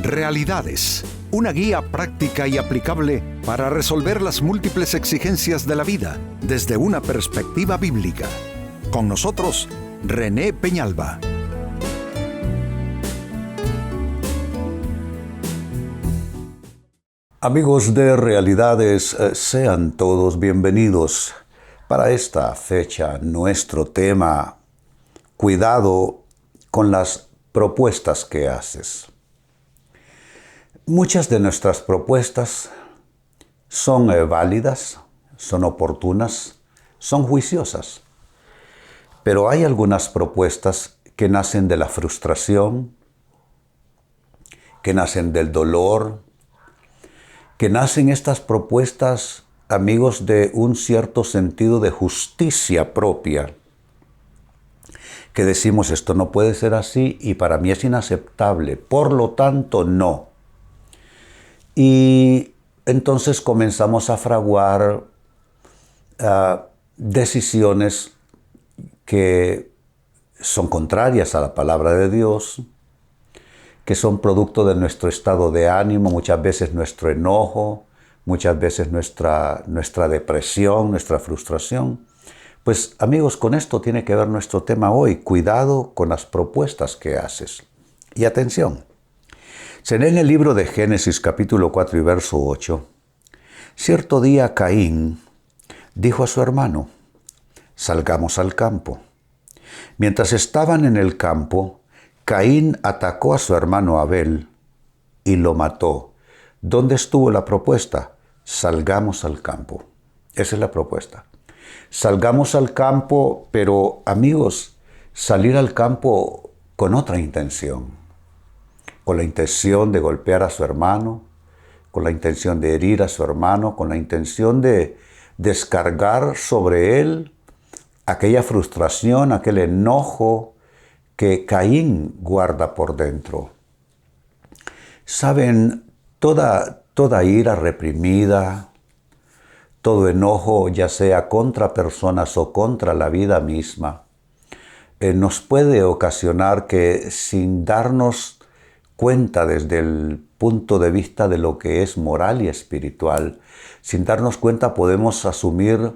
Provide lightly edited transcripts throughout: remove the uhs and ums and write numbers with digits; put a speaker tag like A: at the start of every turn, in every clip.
A: Realidades, una guía práctica y aplicable para resolver las múltiples exigencias de la vida desde una perspectiva bíblica. Con nosotros, René Peñalba.
B: Amigos de Realidades, sean todos bienvenidos. Para esta fecha, nuestro tema, cuidado con las propuestas que haces. Muchas de nuestras propuestas son válidas, son oportunas, son juiciosas. Pero hay algunas propuestas que nacen de la frustración, que nacen del dolor, que nacen estas propuestas, amigos, de un cierto sentido de justicia propia. Que decimos, esto no puede ser así y para mí es inaceptable, por lo tanto no. Y entonces comenzamos a fraguar decisiones que son contrarias a la palabra de Dios, que son producto de nuestro estado de ánimo, muchas veces nuestro enojo, muchas veces nuestra depresión, nuestra frustración. Pues amigos, con esto tiene que ver nuestro tema hoy, cuidado con las propuestas que haces. Y atención, se lee en el libro de Génesis capítulo 4 y verso 8, cierto día Caín dijo a su hermano, salgamos al campo. Mientras estaban en el campo, Caín atacó a su hermano Abel y lo mató. ¿Dónde estuvo la propuesta? Salgamos al campo. Esa es la propuesta. Salgamos al campo, pero amigos, salir al campo con otra intención. Con la intención de golpear a su hermano, con la intención de herir a su hermano, con la intención de descargar sobre él aquella frustración, aquel enojo que Caín guarda por dentro. Saben, toda ira reprimida, todo enojo, ya sea contra personas o contra la vida misma, nos puede ocasionar que sin darnos cuenta desde el punto de vista de lo que es moral y espiritual, sin darnos cuenta podemos asumir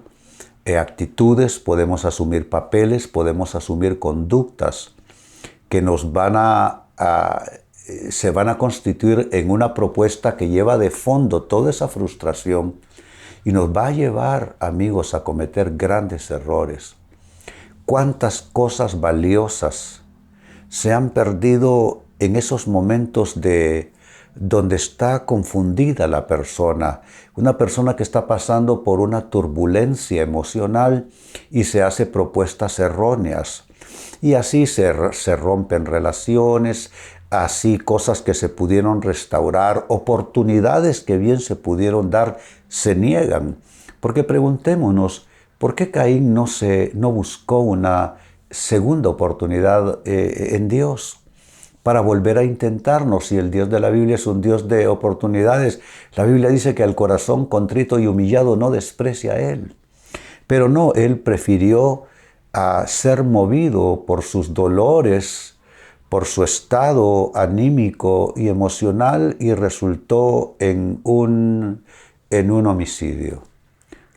B: actitudes, podemos asumir papeles, podemos asumir conductas que nos se van a constituir en una propuesta que lleva de fondo toda esa frustración y nos va a llevar, amigos, a cometer grandes errores. ¿Cuántas cosas valiosas se han perdido en esos momentos donde está confundida la persona? Una persona que está pasando por una turbulencia emocional y se hace propuestas erróneas. Y así se rompen relaciones, así cosas que se pudieron restaurar, oportunidades que bien se pudieron dar, se niegan. Porque preguntémonos, ¿por qué Caín no buscó una segunda oportunidad en Dios para volver a intentarnos? Si el Dios de la Biblia es un Dios de oportunidades, la Biblia dice que al corazón contrito y humillado no desprecia a Él. Pero no, Él prefirió ser movido por sus dolores, por su estado anímico y emocional y resultó en un homicidio.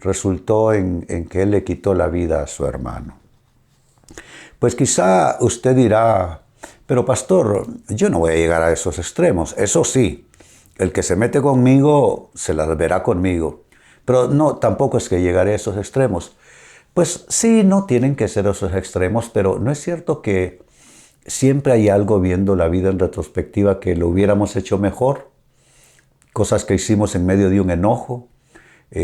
B: Resultó en que Él le quitó la vida a su hermano. Pues quizá usted dirá, pero pastor, yo no voy a llegar a esos extremos. Eso sí, el que se mete conmigo se las verá conmigo. Pero no, tampoco es que llegaré a esos extremos. Pues sí, no tienen que ser esos extremos, pero ¿no es cierto que siempre hay algo viendo la vida en retrospectiva que lo hubiéramos hecho mejor? Cosas que hicimos en medio de un enojo,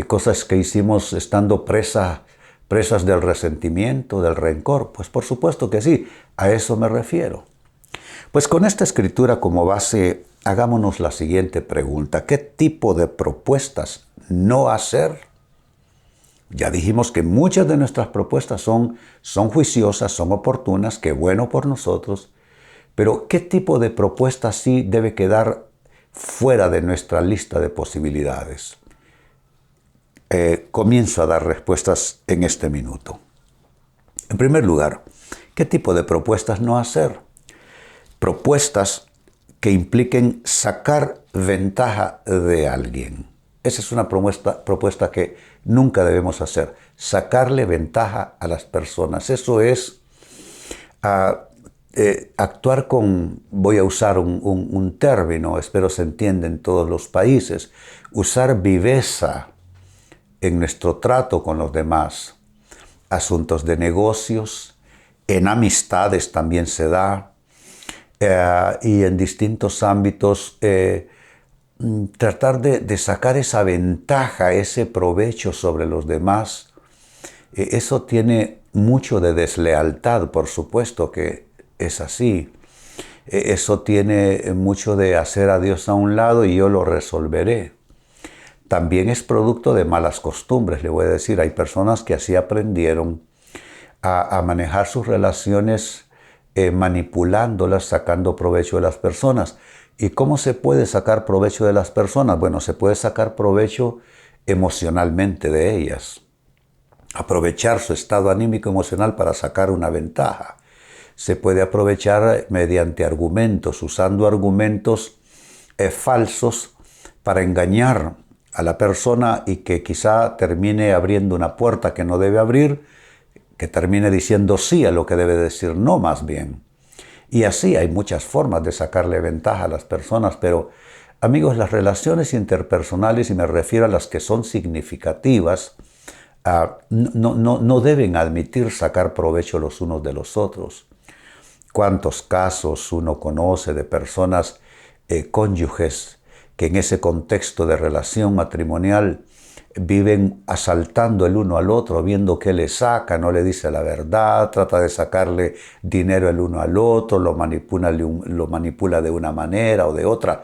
B: cosas que hicimos estando presas del resentimiento, del rencor. Pues por supuesto que sí, a eso me refiero. Pues con esta escritura como base, hagámonos la siguiente pregunta. ¿Qué tipo de propuestas no hacer? Ya dijimos que muchas de nuestras propuestas son juiciosas, son oportunas, qué bueno por nosotros, pero ¿qué tipo de propuesta sí debe quedar fuera de nuestra lista de posibilidades? Comienzo a dar respuestas en este minuto. En primer lugar, ¿qué tipo de propuestas no hacer? Propuestas que impliquen sacar ventaja de alguien. Esa es una propuesta que nunca debemos hacer, sacarle ventaja a las personas. Eso es actuar con, voy a usar un término, espero se entienda en todos los países, usar viveza en nuestro trato con los demás. Asuntos de negocios, en amistades también se da, y en distintos ámbitos, tratar de sacar esa ventaja, ese provecho sobre los demás. Eso tiene mucho de deslealtad, por supuesto que es así. Eso tiene mucho de hacer a Dios a un lado y yo lo resolveré. También es producto de malas costumbres, le voy a decir. Hay personas que así aprendieron a manejar sus relaciones, manipulándolas, sacando provecho de las personas. ¿Y cómo se puede sacar provecho de las personas? Bueno, se puede sacar provecho emocionalmente de ellas. Aprovechar su estado anímico emocional para sacar una ventaja. Se puede aprovechar mediante argumentos, usando argumentos falsos para engañar a la persona y que quizá termine abriendo una puerta que no debe abrir, que termine diciendo sí a lo que debe decir no más bien. Y así hay muchas formas de sacarle ventaja a las personas, pero amigos, las relaciones interpersonales, y me refiero a las que son significativas, no deben admitir sacar provecho los unos de los otros. ¿Cuántos casos uno conoce de personas, cónyuges, que en ese contexto de relación matrimonial viven asaltando el uno al otro, viendo qué le saca, no le dice la verdad, trata de sacarle dinero el uno al otro, lo manipula de una manera o de otra?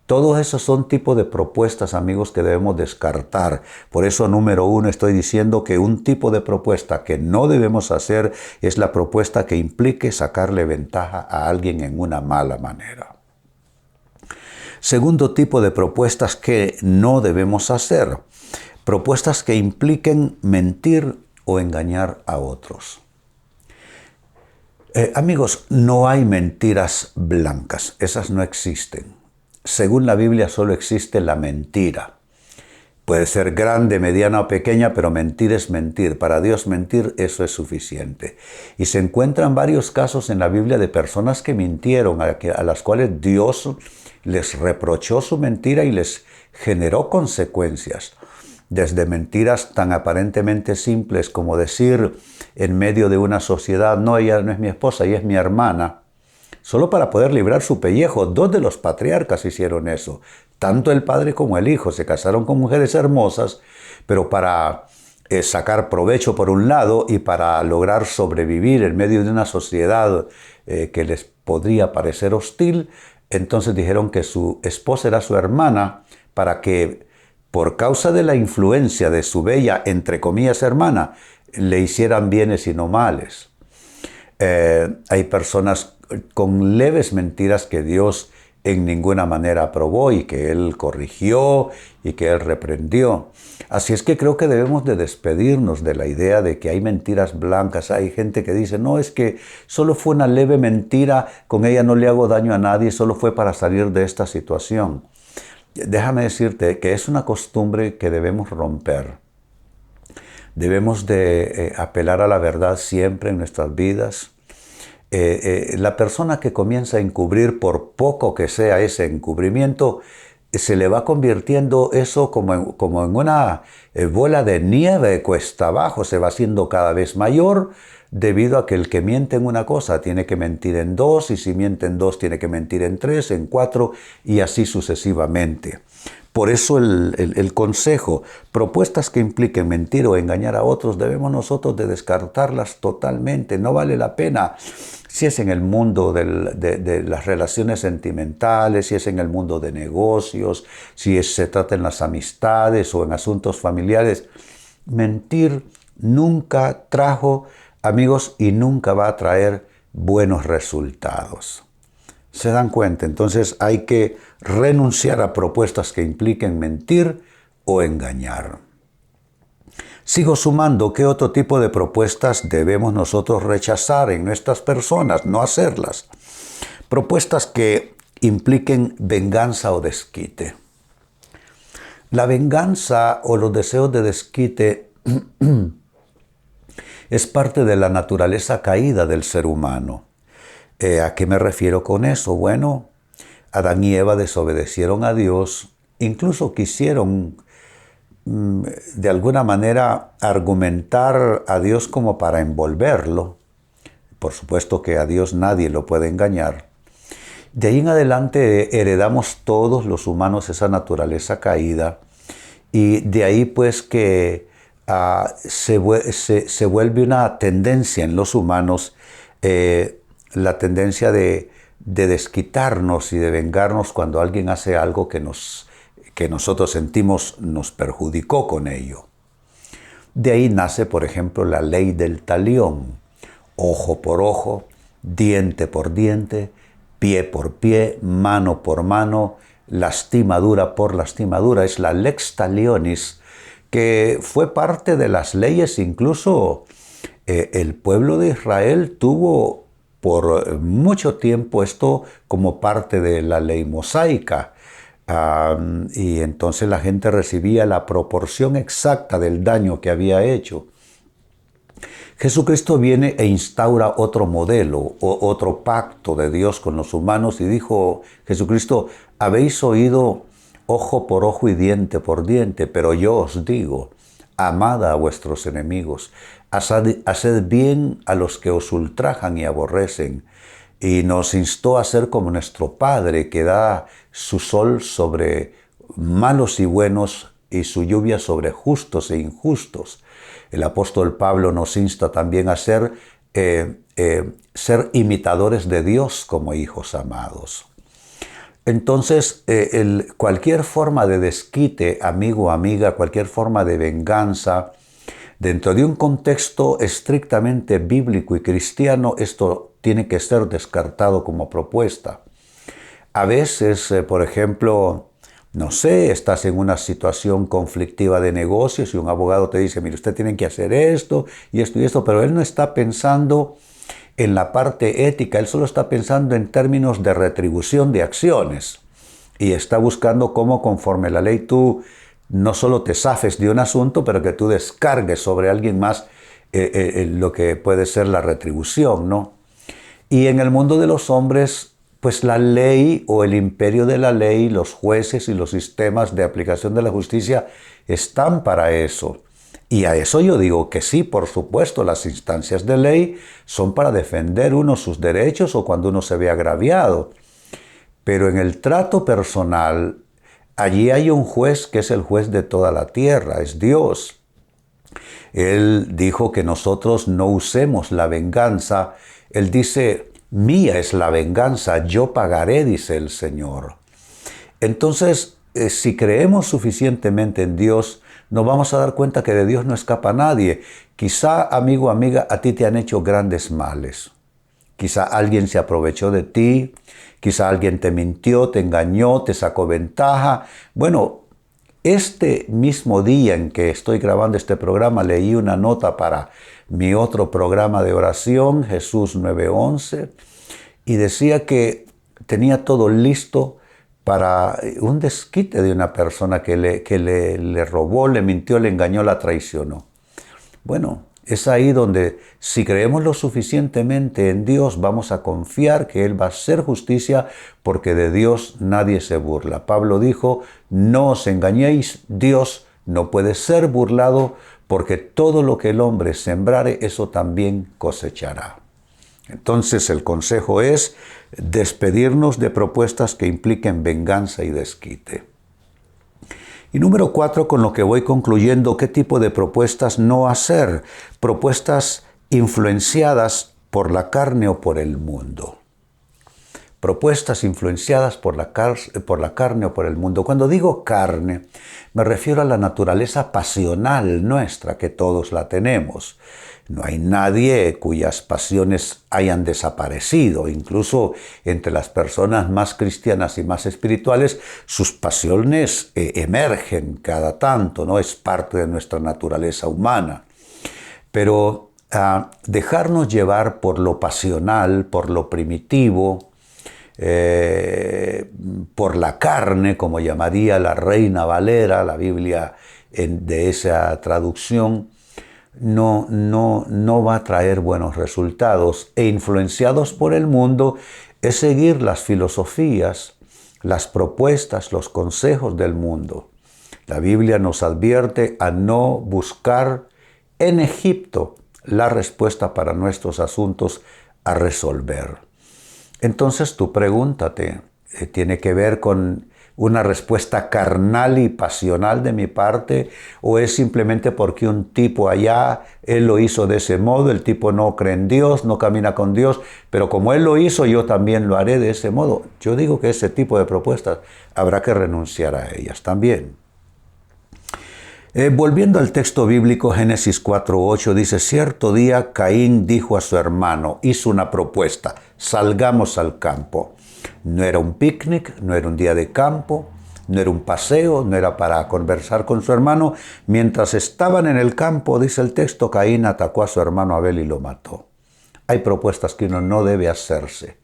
B: Todos esos son tipos de propuestas, amigos, que debemos descartar. Por eso, número uno, estoy diciendo que un tipo de propuesta que no debemos hacer es la propuesta que implique sacarle ventaja a alguien en una mala manera. Segundo tipo de propuestas que no debemos hacer: propuestas que impliquen mentir o engañar a otros. Amigos, no hay mentiras blancas, esas no existen. Según la Biblia solo existe la mentira. Puede ser grande, mediana o pequeña, pero mentir es mentir. Para Dios mentir, eso es suficiente. Y se encuentran varios casos en la Biblia de personas que mintieron, a las cuales Dios les reprochó su mentira y les generó consecuencias. Desde mentiras tan aparentemente simples como decir en medio de una sociedad: no, ella no es mi esposa, ella es mi hermana, solo para poder librar su pellejo. Dos de los patriarcas hicieron eso. Tanto el padre como el hijo se casaron con mujeres hermosas, pero para sacar provecho por un lado y para lograr sobrevivir en medio de una sociedad que les podría parecer hostil, entonces dijeron que su esposa era su hermana para que, por causa de la influencia de su bella, entre comillas, hermana, le hicieran bienes y no males. Hay personas con leves mentiras que Dios en ninguna manera aprobó y que Él corrigió y que Él reprendió. Así es que creo que debemos de despedirnos de la idea de que hay mentiras blancas. Hay gente que dice: no, es que solo fue una leve mentira, con ella no le hago daño a nadie, solo fue para salir de esta situación. Déjame decirte que es una costumbre que debemos romper. Debemos de apelar a la verdad siempre en nuestras vidas. La persona que comienza a encubrir, por poco que sea ese encubrimiento, se le va convirtiendo eso como en una bola de nieve cuesta abajo, se va haciendo cada vez mayor, debido a que el que miente en una cosa tiene que mentir en dos, y si miente en dos tiene que mentir en tres, en cuatro, y así sucesivamente. Por eso el consejo: propuestas que impliquen mentir o engañar a otros, debemos nosotros de descartarlas totalmente. No vale la pena. Si es en el mundo de las relaciones sentimentales, si es en el mundo de negocios, si se trata en las amistades o en asuntos familiares, mentir nunca trajo, amigos, y nunca va a traer buenos resultados. ¿Se dan cuenta? Entonces hay que renunciar a propuestas que impliquen mentir o engañar. Sigo sumando: ¿qué otro tipo de propuestas debemos nosotros rechazar en nuestras personas? No hacerlas. Propuestas que impliquen venganza o desquite. La venganza o los deseos de desquite es parte de la naturaleza caída del ser humano. ¿A qué me refiero con eso? Bueno, Adán y Eva desobedecieron a Dios, incluso quisieron de alguna manera argumentar a Dios como para envolverlo. Por supuesto que a Dios nadie lo puede engañar. De ahí en adelante heredamos todos los humanos esa naturaleza caída, y de ahí pues que se vuelve una tendencia en los humanos, la tendencia de desquitarnos y de vengarnos cuando alguien hace algo que nosotros sentimos nos perjudicó con ello. De ahí nace, por ejemplo, la ley del talión: ojo por ojo, diente por diente, pie por pie, mano por mano, lastimadura por lastimadura. Es la lex talionis, que fue parte de las leyes. Incluso el pueblo de Israel tuvo por mucho tiempo esto como parte de la ley mosaica. Y entonces la gente recibía la proporción exacta del daño que había hecho. Jesucristo viene e instaura otro modelo, otro pacto de Dios con los humanos, y dijo Jesucristo: habéis oído ojo por ojo y diente por diente, pero yo os digo, amad a vuestros enemigos, haced bien a los que os ultrajan y aborrecen. Y nos instó a ser como nuestro Padre, que da su sol sobre malos y buenos y su lluvia sobre justos e injustos. El apóstol Pablo nos insta también a ser imitadores de Dios como hijos amados. Entonces, cualquier forma de desquite, amigo o amiga, cualquier forma de venganza, dentro de un contexto estrictamente bíblico y cristiano, esto tiene que ser descartado como propuesta. A veces, por ejemplo, no sé, estás en una situación conflictiva de negocios y un abogado te dice: mire, usted tiene que hacer esto y esto y esto, pero él no está pensando en la parte ética, él solo está pensando en términos de retribución de acciones y está buscando cómo, conforme la ley, tú no solo te zafes de un asunto, pero que tú descargues sobre alguien más lo que puede ser la retribución, ¿no? Y en el mundo de los hombres, pues la ley o el imperio de la ley, los jueces y los sistemas de aplicación de la justicia están para eso. Y a eso yo digo que sí, por supuesto, las instancias de ley son para defender uno sus derechos o cuando uno se ve agraviado. Pero en el trato personal, allí hay un juez que es el juez de toda la tierra, es Dios. Él dijo que nosotros no usemos la venganza. Él dice: mía es la venganza, yo pagaré, dice el Señor. Entonces, si creemos suficientemente en Dios, nos vamos a dar cuenta que de Dios no escapa nadie. Quizá, amigo o amiga, a ti te han hecho grandes males. Quizá alguien se aprovechó de ti, quizá alguien te mintió, te engañó, te sacó ventaja. Bueno, este mismo día en que estoy grabando este programa, leí una nota para mi otro programa de oración, Jesús 9:11, y decía que tenía todo listo para un desquite de una persona que le robó, le mintió, le engañó, la traicionó. Bueno, es ahí donde, si creemos lo suficientemente en Dios, vamos a confiar que Él va a hacer justicia, porque de Dios nadie se burla. Pablo dijo: no os engañéis, Dios no puede ser burlado, porque todo lo que el hombre sembrare, eso también cosechará. Entonces el consejo es despedirnos de propuestas que impliquen venganza y desquite. Y número 4, con lo que voy concluyendo, ¿qué tipo de propuestas no hacer? Propuestas influenciadas por la carne o por el mundo. Propuestas influenciadas por la carne o por el mundo. Cuando digo carne, me refiero a la naturaleza pasional nuestra, que todos la tenemos. No hay nadie cuyas pasiones hayan desaparecido. Incluso entre las personas más cristianas y más espirituales, sus pasiones emergen cada tanto, ¿no? Es parte de nuestra naturaleza humana. Pero dejarnos llevar por lo pasional, por lo primitivo, por la carne, como llamaría la Reina Valera, la Biblia de esa traducción, no va a traer buenos resultados. E influenciados por el mundo es seguir las filosofías, las propuestas, los consejos del mundo. La Biblia nos advierte a no buscar en Egipto la respuesta para nuestros asuntos a resolver. Entonces tú pregúntate, ¿tiene que ver con una respuesta carnal y pasional de mi parte? ¿O es simplemente porque un tipo allá, él lo hizo de ese modo, el tipo no cree en Dios, no camina con Dios, pero como él lo hizo, yo también lo haré de ese modo? Yo digo que ese tipo de propuestas habrá que renunciar a ellas también. Volviendo al texto bíblico, Génesis 4:8 dice: cierto día Caín dijo a su hermano, hizo una propuesta: salgamos al campo. No era un picnic, no era un día de campo, no era un paseo, no era para conversar con su hermano. Mientras estaban en el campo, dice el texto, Caín atacó a su hermano Abel y lo mató. Hay propuestas que uno no debe hacerse.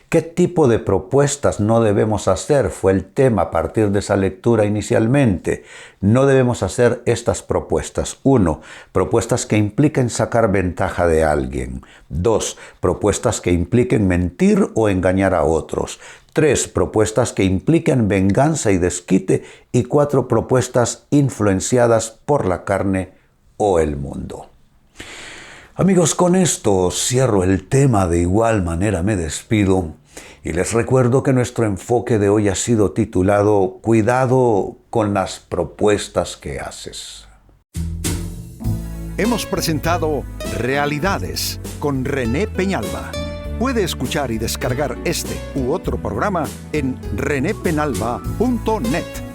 B: ¿Qué tipo de propuestas no debemos hacer? Fue el tema a partir de esa lectura inicialmente. No debemos hacer estas propuestas. 1. Propuestas que impliquen sacar ventaja de alguien. 2. Propuestas que impliquen mentir o engañar a otros. 3. Propuestas que impliquen venganza y desquite. Y 4. Propuestas influenciadas por la carne o el mundo. Amigos, con esto cierro el tema, de igual manera me despido y les recuerdo que nuestro enfoque de hoy ha sido titulado Cuidado con las propuestas que haces.
A: Hemos presentado Realidades con René Peñalba. Puede escuchar y descargar este u otro programa en renépenalba.net.